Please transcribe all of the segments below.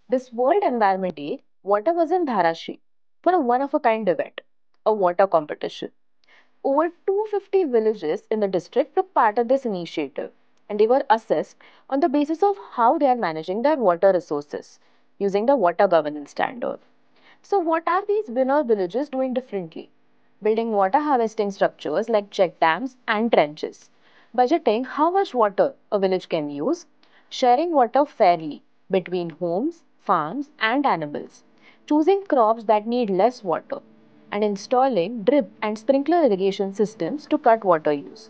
This World Environment Day, water was in Dharashi for a one of a kind event, a water competition. Over 250 villages in the district took part in this initiative and they were assessed on the basis of how they are managing their water resources using the water governance standard. So, what are these winner villages doing differently? Building water harvesting structures like check dams and trenches, budgeting how much water a village can use, sharing water fairly between homes, farms, and animals, choosing crops that need less water, and installing drip and sprinkler irrigation systems to cut water use.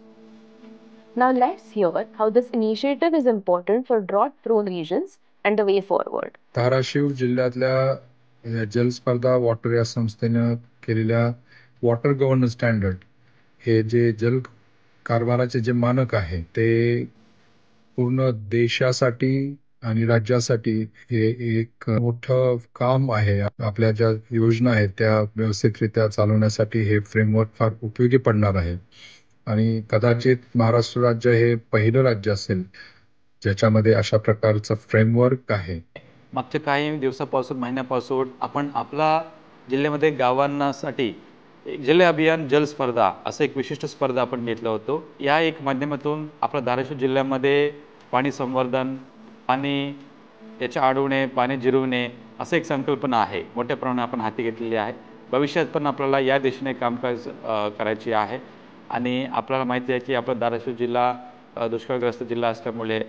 Now, let's hear how this initiative is important for drought prone regions and the way forward. Dharashiv जिल्ह्यातल्या जलस्पर्धा water या संस्थेनं केलेल्या water governance standard हे जे जल कारभाराचे जे मानक आहे ते पूर्ण देशासाठी आणि राज्यासाठी हे एक मोठं काम आहे. आपल्या ज्या योजना आहेत त्या व्यवस्थितरित्या चालवण्यासाठी हे फ्रेमवर्क फार उपयोगी पडणार आहे आणि कदाचित महाराष्ट्र राज्य हे पहिलं राज्य असेल ज्याच्यामध्ये अशा प्रकारचं फ्रेमवर्क आहे. मागच्या काही दिवसापासून महिन्यापासून आपण आपला जिल्ह्यामध्ये गावांसाठी एक जिल्हा अभियान जल स्पर्धा असं एक विशिष्ट स्पर्धा आपण घेतलं होतो. या एक माध्यमातून आपल्या धाराशिव जिल्ह्यामध्ये पाणी संवर्धन, पाणी याच्या अडवणे, पाणी जिरवणे असं एक संकल्पना आहे. मोठ्या प्रमाणात आपण हाती घेतलेली आहे. भविष्यात पण आपल्याला या दिशेने कामकाज करायची आहे आणि आपल्याला माहिती आहे की आपला धाराशिव जिल्हा दुष्काळग्रस्त जिल्हा असल्यामुळे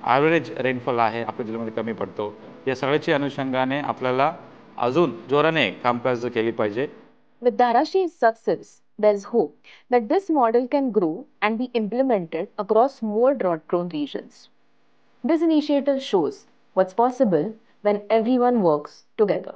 ॲव्हरेज रेनफॉल आहे आपल्या जिल्ह्यामध्ये कमी पडतो. या सगळ्याच्या अनुषंगाने आपल्याला अजून जोराने कामकाज केली पाहिजे. With Dharashi's success, there's hope that this model can grow and be implemented across more drought prone regions. This initiative shows what's possible when everyone works together.